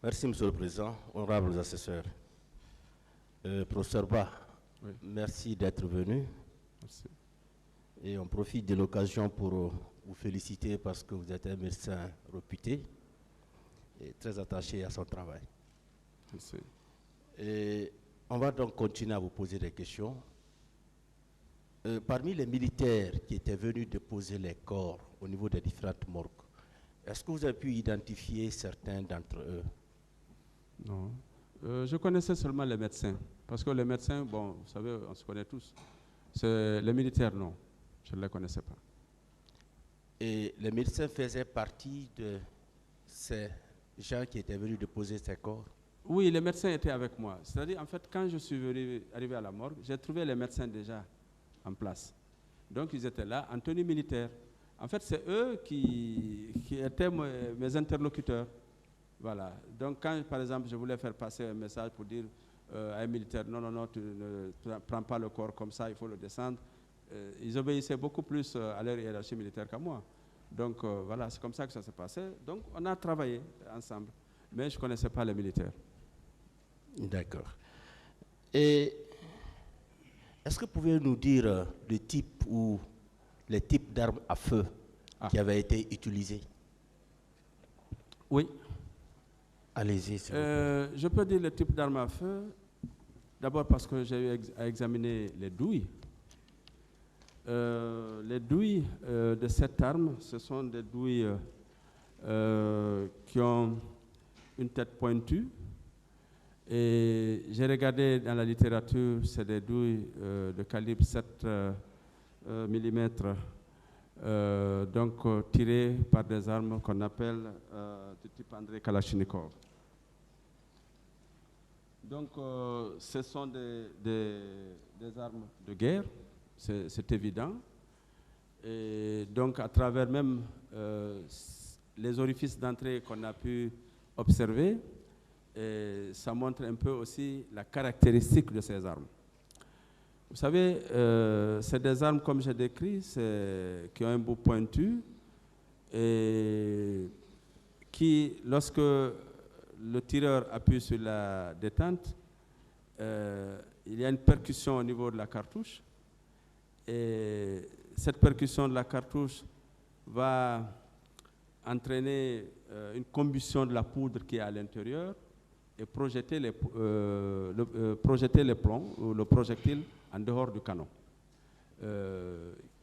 Merci, Monsieur le Président, honorables assesseurs. Professeur Ba, Oui. merci d'être venu. Merci. Et on profite de l'occasion pour vous féliciter parce que vous êtes un médecin réputé et très attaché à son travail. Merci. Et on va donc continuer à vous poser des questions. Parmi les militaires qui étaient venus déposer les corps au niveau des différentes morgues, est-ce que vous avez pu identifier certains d'entre eux? Non. Je connaissais seulement les médecins. Parce que les médecins, bon, vous savez, on se connaît tous. Les militaires, non. Je ne les connaissais pas. Et les médecins faisaient partie de ces gens qui étaient venus déposer ces corps? Oui, les médecins étaient avec moi. C'est-à-dire, en fait, quand je suis arrivé à la morgue, j'ai trouvé les médecins déjà en place. Donc, ils étaient là, en tenue militaire. En fait, c'est eux qui étaient mes interlocuteurs. Voilà. Donc, quand, par exemple, je voulais faire passer un message pour dire à un militaire, non, tu ne prends pas le corps comme ça, il faut le descendre. Ils obéissaient beaucoup plus à leur hiérarchie militaire qu'à moi. Donc, voilà, c'est comme ça que ça s'est passé. Donc, on a travaillé ensemble. Mais je ne connaissais pas les militaires. D'accord. Et est-ce que vous pouvez nous dire le type ou les types d'armes à feu qui avaient été utilisés? Oui. Allez-y, s'il vous plaît. Je peux dire le type d'armes à feu. D'abord parce que j'ai eu à examiner les douilles. Les douilles de cette arme, ce sont des douilles qui ont une tête pointue. Et j'ai regardé dans la littérature, c'est des douilles de calibre 7 mm, donc tirées par des armes qu'on appelle du type Andrei Kalachnikov. Donc ce sont des armes de guerre, c'est évident. Et donc à travers même les orifices d'entrée qu'on a pu observer, et ça montre un peu aussi la caractéristique de ces armes. Vous savez, c'est des armes, comme j'ai décrit, qui ont un bout pointu et qui, lorsque le tireur appuie sur la détente, il y a une percussion au niveau de la cartouche. Et cette percussion de la cartouche va entraîner une combustion de la poudre qui est à l'intérieur et projeter les plombs ou le projectile en dehors du canon,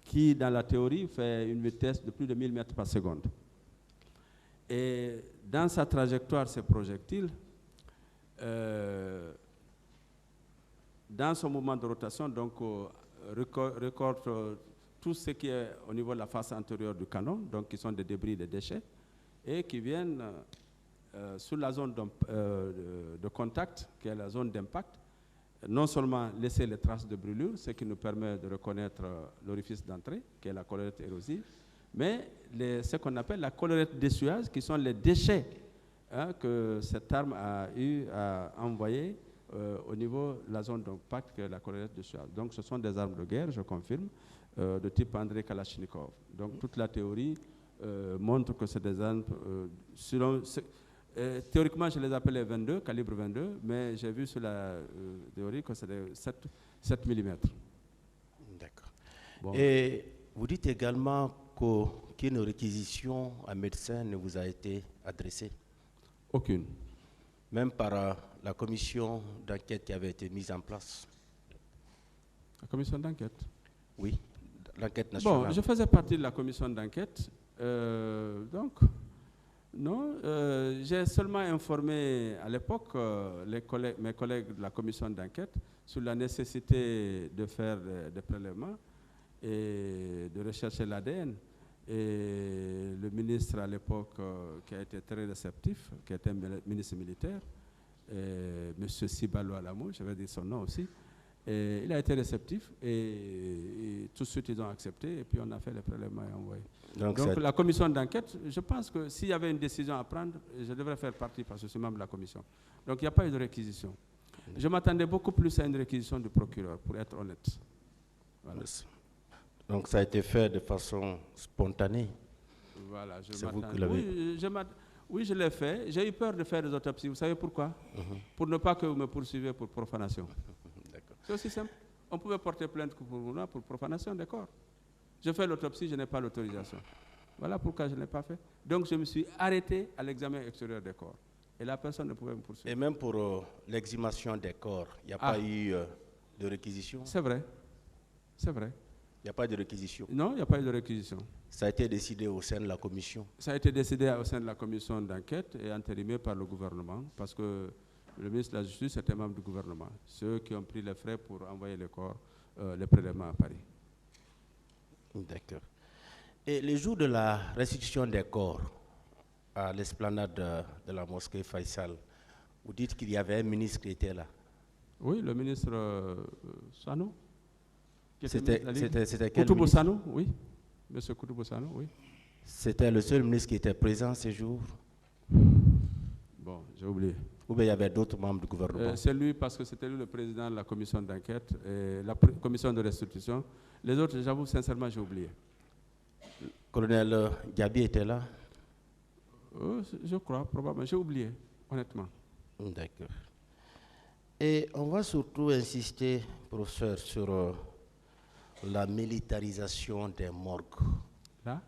qui dans la théorie fait une vitesse de plus de 1000 mètres par seconde. Et dans sa trajectoire, ce projectile, dans son mouvement de rotation, donc récolte tout ce qui est au niveau de la face antérieure du canon, donc qui sont des débris, des déchets, et qui viennent sur la zone de contact, qui est la zone d'impact, non seulement laisser les traces de brûlure, ce qui nous permet de reconnaître l'orifice d'entrée, qui est la collerette érosive, mais ce qu'on appelle la collerette d'essuyage, qui sont les déchets que cette arme a eu à envoyer au niveau de la zone d'impact, qui est la collerette d'essuyage. Donc ce sont des armes de guerre, je confirme, de type Andrei Kalachnikov. Donc toute la théorie montre que c'est des armes théoriquement, je les appelais 22, calibre 22, mais j'ai vu sur la théorie que c'est des 7 mm. D'accord. Bon. Et vous dites également qu'aucune réquisition à médecin ne vous a été adressée? Aucune. Même par la commission d'enquête qui avait été mise en place? La commission d'enquête? Oui, l'enquête nationale. Bon, je faisais partie de la commission d'enquête, donc... Non, j'ai seulement informé à l'époque mes collègues de la commission d'enquête sur la nécessité de faire des prélèvements et de rechercher l'ADN. Et le ministre à l'époque, qui a été très réceptif, qui était ministre militaire, M. Sibalo Alamou, je vais dire son nom aussi, et il a été réceptif et tout de suite ils ont accepté et puis on a fait les prélèvements et envoyé. Donc la commission d'enquête, je pense que s'il y avait une décision à prendre, je devrais faire partie parce que je suis membre de la commission. Donc il n'y a pas eu de réquisition. Je m'attendais beaucoup plus à une réquisition du procureur, pour être honnête. Voilà. Donc ça a été fait de façon spontanée? Voilà, c'est vous qui l'avez... Oui, Oui, je l'ai fait. J'ai eu peur de faire des autopsies. Vous savez pourquoi? Pour ne pas que vous me poursuivez pour profanation. C'est aussi simple. On pouvait porter plainte pour profanation des corps. Je fais l'autopsie, je n'ai pas l'autorisation. Voilà pourquoi je ne l'ai pas fait. Donc je me suis arrêté à l'examen extérieur des corps. Et la personne ne pouvait me poursuivre. Et même pour l'exhumation des corps, il n'y a pas eu de réquisition? C'est vrai. C'est vrai. Il n'y a pas de réquisition? Non, il n'y a pas eu de réquisition. Ça a été décidé au sein de la commission? Ça a été décidé au sein de la commission d'enquête et entérimé par le gouvernement parce que le ministre de la Justice était membre du gouvernement. Ceux qui ont pris les frais pour envoyer les corps, les prélèvements à Paris. D'accord. Et le jour de la restitution des corps à l'esplanade de la mosquée Faisal, vous dites qu'il y avait un ministre qui était là? Oui, le ministre Sano. C'était quel Koutoubou ministre? Sano, oui. Monsieur Koutoubou Sano, oui. C'était le seul ministre qui était présent ce jour? Bon, j'ai oublié. Ou bien il y avait d'autres membres du gouvernement? C'est lui parce que c'était lui le président de la commission d'enquête et la commission de restitution. Les autres, j'avoue sincèrement, j'ai oublié. Colonel Gabi était là? Je crois, probablement. J'ai oublié, honnêtement. D'accord. Et on va surtout insister, professeur, sur la militarisation des morgues. Là?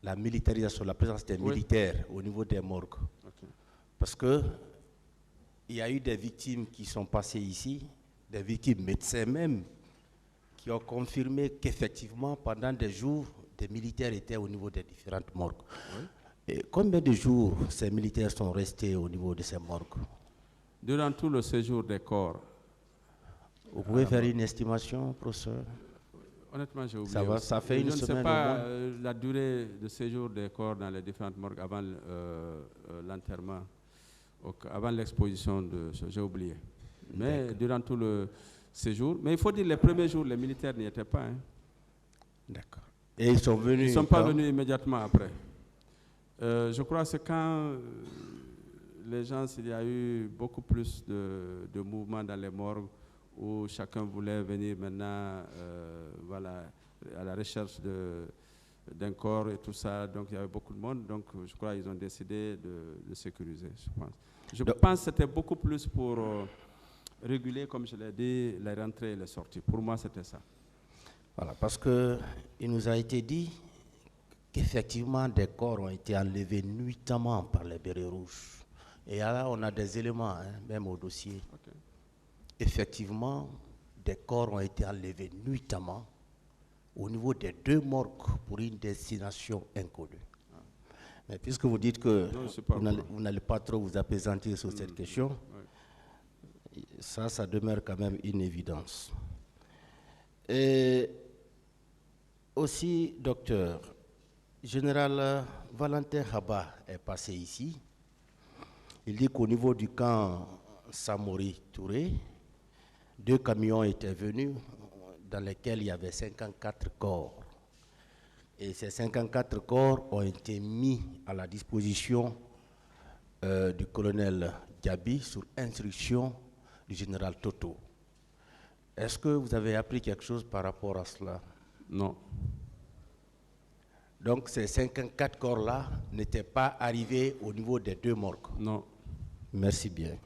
La militarisation, la présence des militaires au niveau des morgues. Okay. Parce que il y a eu des victimes qui sont passées ici, des victimes médecins même, qui ont confirmé qu'effectivement, pendant des jours, des militaires étaient au niveau des différentes morgues. Oui. Et combien de jours ces militaires sont restés au niveau de ces morgues? Durant tout le séjour des corps. Vous pouvez faire une estimation, professeur? Honnêtement, j'ai oublié. Ça fait une semaine. Je ne sais pas la durée de séjour des corps dans les différentes morgues avant l'enterrement, avant l'exposition. J'ai oublié. Mais durant tout le séjour. Mais il faut dire les premiers jours, les militaires n'y étaient pas. Hein. D'accord. Et ils sont venus? Ils ne sont pas venus immédiatement après. Je crois que c'est quand les gens, il y a eu beaucoup plus de mouvements dans les morgues où chacun voulait venir maintenant voilà, à la recherche d'un corps et tout ça. Donc il y avait beaucoup de monde. Donc je crois qu'ils ont décidé de sécuriser, je pense. Je pense que c'était beaucoup plus pour réguler, comme je l'ai dit, les rentrées et les sorties. Pour moi, c'était ça. Voilà, parce qu'il nous a été dit qu'effectivement des corps ont été enlevés nuitamment par les bérets rouges. Et là, on a des éléments, hein, même au dossier. Okay. Effectivement, des corps ont été enlevés nuitamment au niveau des deux morgues pour une destination inconnue. Ah. Mais puisque vous dites que vous n'allez pas trop vous appesantir sur cette question, ça demeure quand même une évidence. Et aussi, docteur, Général Valentin Haba est passé ici. Il dit qu'au niveau du camp Samori Touré, 2 camions étaient venus dans lesquels il y avait 54 corps. Et ces 54 corps ont été mis à la disposition du colonel Gabi sur instruction du général Toto. Est-ce que vous avez appris quelque chose par rapport à cela? Non. Donc ces 54 corps-là n'étaient pas arrivés au niveau des 2 morgues? Non. Merci bien.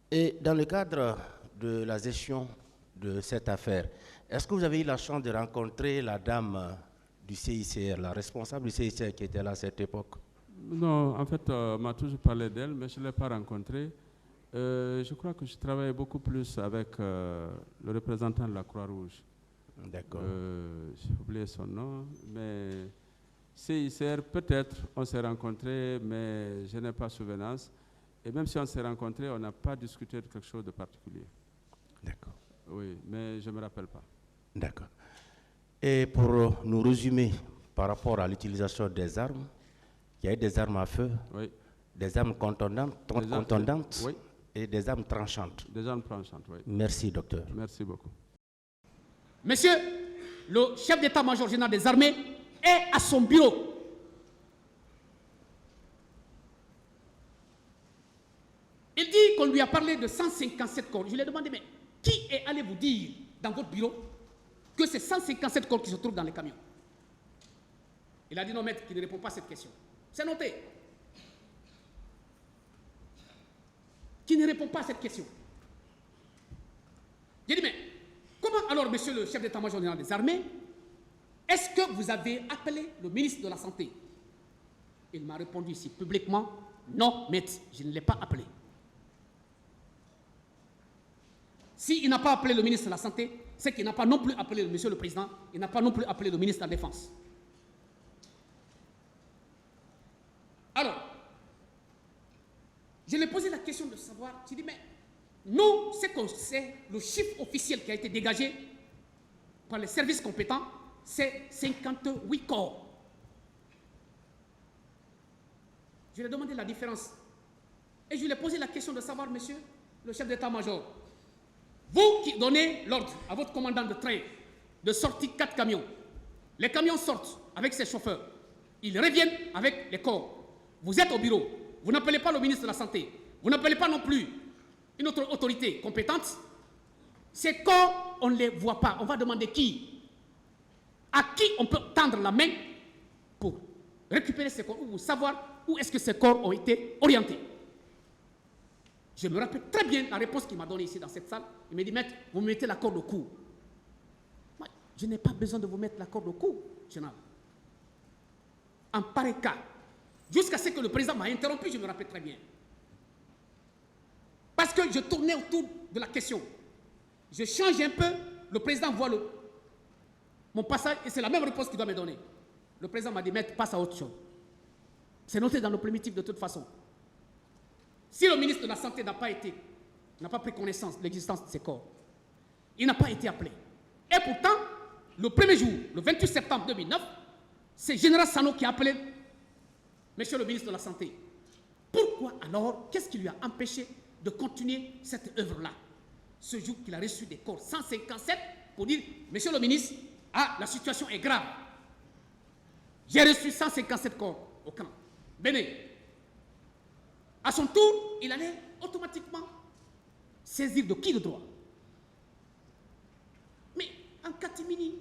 Et dans le cadre de la gestion de cette affaire, est-ce que vous avez eu la chance de rencontrer la dame du CICR, la responsable du CICR qui était là à cette époque? Non, en fait, on m'a toujours parlé d'elle, mais je ne l'ai pas rencontrée. Je crois que je travaille beaucoup plus avec le représentant de la Croix-Rouge. D'accord. J'ai oublié son nom, mais CICR, peut-être, on s'est rencontrés, mais je n'ai pas souvenance. Et même si on s'est rencontrés, on n'a pas discuté de quelque chose de particulier. D'accord. Oui, mais je ne me rappelle pas. D'accord. Et pour nous résumer, par rapport à l'utilisation des armes, il y a eu des armes à feu, oui. Des armes contondantes oui. Et des armes tranchantes. Des armes tranchantes, oui. Merci, docteur. Merci beaucoup. Monsieur, le chef d'état-major général des armées est à son bureau. Il dit qu'on lui a parlé de 157 corps. Je lui ai demandé, mais qui est allé vous dire dans votre bureau que c'est 157 corps qui se trouvent dans les camions? Il a dit non, maître, qui ne répond pas à cette question. C'est noté. Qui ne répond pas à cette question. J'ai dit, mais comment alors, monsieur le chef d'état-major général des armées, est-ce que vous avez appelé le ministre de la Santé? Il m'a répondu ici publiquement, non, maître, je ne l'ai pas appelé. S'il n'a pas appelé le ministre de la Santé, c'est qu'il n'a pas non plus appelé monsieur le Président, il n'a pas non plus appelé le ministre de la Défense. Alors, je lui ai posé la question de savoir, j'ai dit, mais nous, c'est qu'on sait, le chiffre officiel qui a été dégagé par les services compétents, c'est 58 corps. Je lui ai demandé la différence. Et je lui ai posé la question de savoir, monsieur le chef d'état-major, vous qui donnez l'ordre à votre commandant de train de sortir 4 camions, les camions sortent avec ses chauffeurs, ils reviennent avec les corps. Vous êtes au bureau, vous n'appelez pas le ministre de la Santé, vous n'appelez pas non plus une autre autorité compétente. Ces corps, on ne les voit pas. On va demander qui? À qui on peut tendre la main pour récupérer ces corps ou savoir où est-ce que ces corps ont été orientés. Je me rappelle très bien la réponse qu'il m'a donnée ici dans cette salle. Il m'a dit, maître, vous me mettez la corde au cou. Moi, je n'ai pas besoin de vous mettre la corde au cou, général. En pareil cas, jusqu'à ce que le président m'a interrompu, je me rappelle très bien. Parce que je tournais autour de la question. Je change un peu, le président voit mon passage et c'est la même réponse qu'il doit me donner. Le président m'a dit, maître, passe à autre chose. C'est noté dans le primitif de toute façon. Si le ministre de la Santé n'a pas pris connaissance de l'existence de ces corps, il n'a pas été appelé. Et pourtant, le premier jour, le 28 septembre 2009, c'est Général Sano qui a appelé monsieur le ministre de la Santé. Pourquoi alors, qu'est-ce qui lui a empêché de continuer cette œuvre-là? Ce jour qu'il a reçu des corps 157 pour dire, monsieur le ministre, la situation est grave. J'ai reçu 157 corps au camp. Venez. À son tour, il allait automatiquement saisir de qui le droit? Mais en catimini,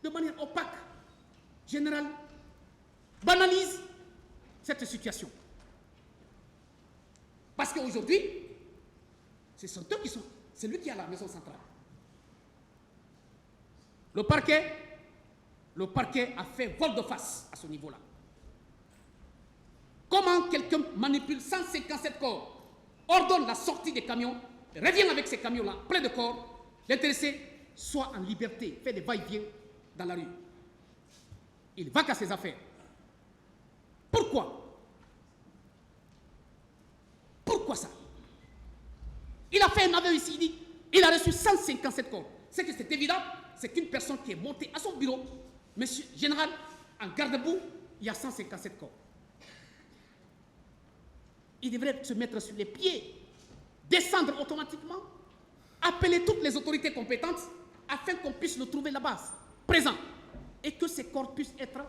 de manière opaque, général, banalise cette situation. Parce qu'aujourd'hui, ce sont eux qui sont... C'est lui qui a la maison centrale. Le parquet a fait volte de face à ce niveau-là. Comment quelqu'un manipule 157 corps, ordonne la sortie des camions, revient avec ces camions-là, pleins de corps, l'intéressé soit en liberté, fait des va-et-vient dans la rue. Il va qu'à ses affaires. Pourquoi? Pourquoi ça? Il a fait un aveu ici, il dit, il a reçu 157 corps. C'est que c'est évident, c'est qu'une personne qui est montée à son bureau, monsieur général, en garde-boue, il y a 157 corps. Il devrait se mettre sur les pieds, descendre automatiquement, appeler toutes les autorités compétentes afin qu'on puisse le trouver là-bas, présent, et que ces corps puissent être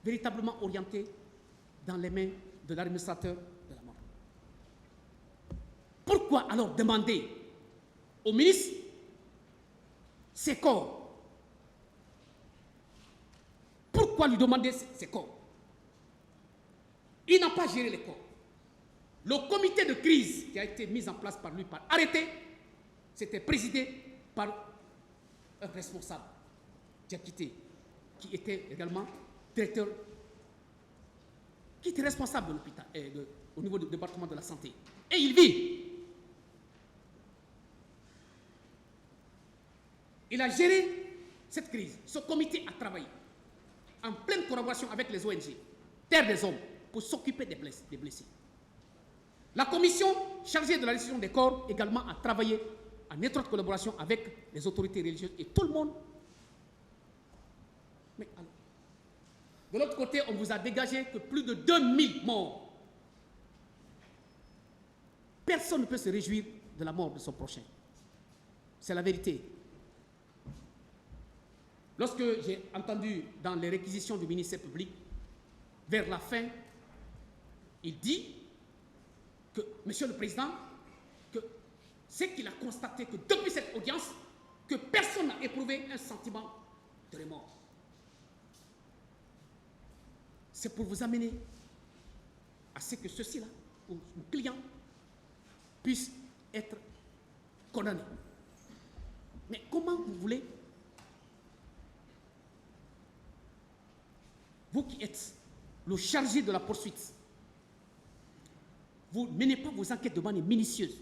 véritablement orientés dans les mains de l'administrateur de la mort. Pourquoi alors demander au ministre ces corps? Pourquoi lui demander ces corps? Il n'a pas géré les corps. Le comité de crise qui a été mis en place par lui, par arrêté, c'était présidé par un responsable, Diakité, qui était également directeur, qui était responsable de l'hôpital, au niveau du département de la santé. Et il vit. Il a géré cette crise. Ce comité a travaillé en pleine collaboration avec les ONG, Terre des Hommes, pour s'occuper des blessés. La commission chargée de la décision des corps également a travaillé en étroite collaboration avec les autorités religieuses et tout le monde. Mais alors, de l'autre côté, on vous a dégagé que plus de 2000 morts. Personne ne peut se réjouir de la mort de son prochain. C'est la vérité. Lorsque j'ai entendu dans les réquisitions du ministère public, vers la fin, il dit que, Monsieur le Président, que c'est qu'il a constaté que depuis cette audience, que personne n'a éprouvé un sentiment de remords. c'est pour vous amener à ce que ceux-ci-là, ou clients, puissent être condamnés. Mais comment vous voulez, vous qui êtes le chargé de la poursuite, vous ne menez pas vos enquêtes de manière minutieuse.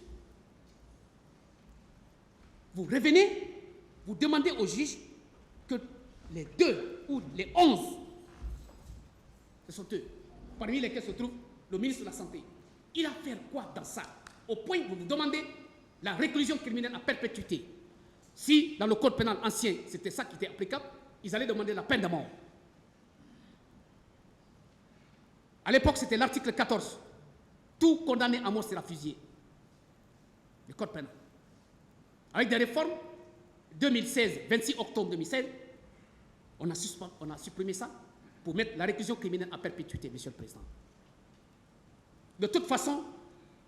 Vous revenez, vous demandez au juge que les 2 ou les 11, ce sont eux, parmi lesquels se trouve le ministre de la Santé. Il a fait quoi dans ça? Au point où vous demandez la réclusion criminelle à perpétuité. Si dans le code pénal ancien, c'était ça qui était applicable, ils allaient demander la peine de mort. À l'époque, c'était l'article 14. Tout condamné à mort sera fusillé. Le code pénal. Avec des réformes, 2016, 26 octobre 2016, on a supprimé ça pour mettre la réclusion criminelle à perpétuité, Monsieur le Président. De toute façon,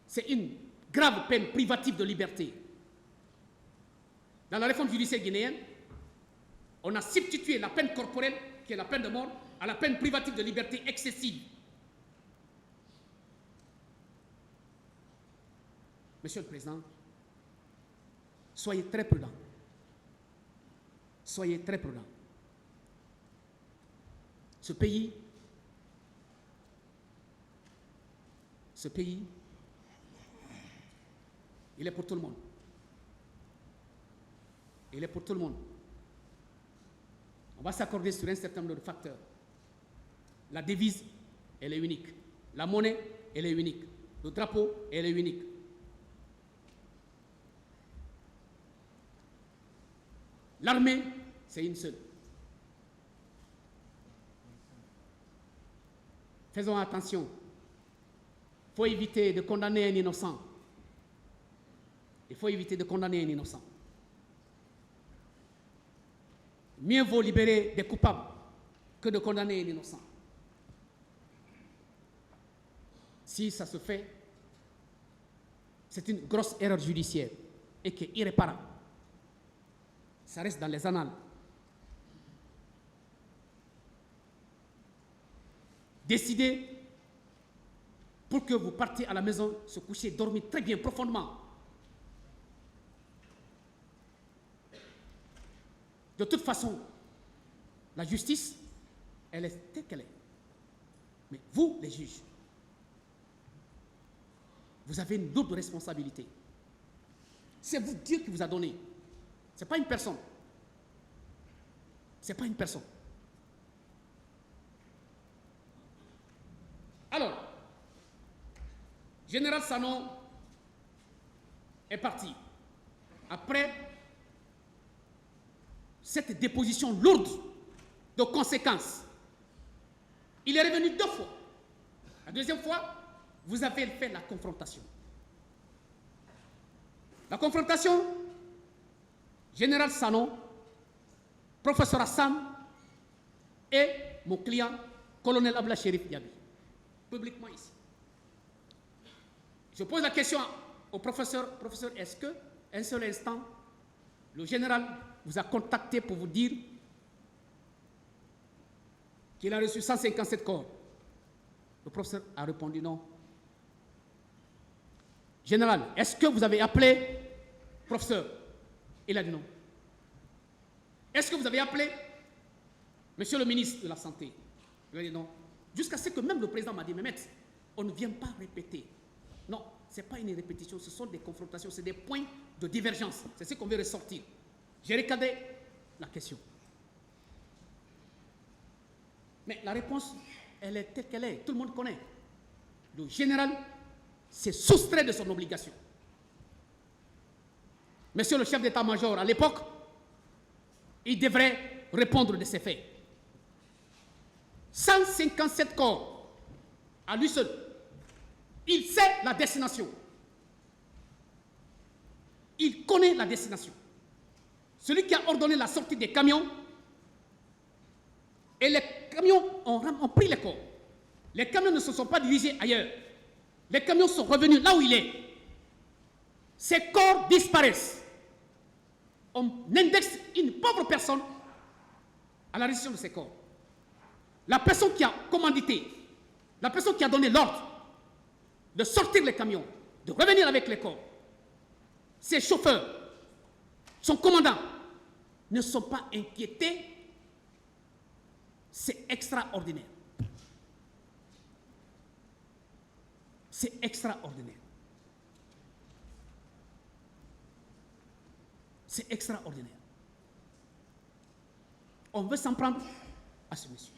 c'est une grave peine privative de liberté. Dans la réforme judiciaire guinéenne, on a substitué la peine corporelle, qui est la peine de mort, à la peine privative de liberté excessive. Monsieur le Président, soyez très prudents. Soyez très prudents. Ce pays, il est pour tout le monde. Il est pour tout le monde. On va s'accorder sur un certain nombre de facteurs. La devise, elle est unique. La monnaie, elle est unique. Le drapeau, elle est unique. L'armée, c'est une seule. Faisons attention. Il faut éviter de condamner un innocent. Il faut éviter de condamner un innocent. Mieux vaut libérer des coupables que de condamner un innocent. Si ça se fait, c'est une grosse erreur judiciaire et qui est irréparable. Ça reste dans les annales. Décidez pour que vous partiez à la maison, se coucher, dormir très bien, profondément. De toute façon, la justice, elle est telle qu'elle est. Mais vous, les juges, vous avez une double responsabilité. C'est vous, Dieu, qui vous a donné. Ce n'est pas une personne. Ce n'est pas une personne. Alors, Général Sanon est parti. Après cette déposition lourde de conséquences, il est revenu 2 fois. La deuxième fois, vous avez fait la confrontation. La confrontation, Général Sanon, professeur Hassan et mon client, colonel Abla Chérif Diaby, publiquement ici. Je pose la question au professeur, est-ce que, un seul instant, le général vous a contacté pour vous dire qu'il a reçu 157 corps? Le professeur a répondu non. Général, est-ce que vous avez appelé professeur? Il a dit non. Est-ce que vous avez appelé monsieur le ministre de la Santé? Il a dit non. Jusqu'à ce que même le président m'a dit, mais maître, on ne vient pas répéter. Non, ce n'est pas une répétition, ce sont des confrontations, c'est des points de divergence. C'est ce qu'on veut ressortir. J'ai regardé la question. Mais la réponse, elle est telle qu'elle est. Tout le monde connaît. Le général s'est soustrait de son obligation. Monsieur le chef d'état-major, à l'époque, il devrait répondre de ces faits. 157 corps, à lui seul. Il sait la destination. Il connaît la destination. Celui qui a ordonné la sortie des camions, et les camions ont pris les corps. Les camions ne se sont pas dirigés ailleurs. Les camions sont revenus là où il est. Ces corps disparaissent. On indexe une pauvre personne à la réception de ces corps. la personne qui a commandité, la personne qui a donné l'ordre de sortir les camions, de revenir avec les corps, ses chauffeurs, son commandant, ne sont pas inquiétés, c'est extraordinaire. C'est extraordinaire. C'est extraordinaire. On veut s'en prendre à ce monsieur.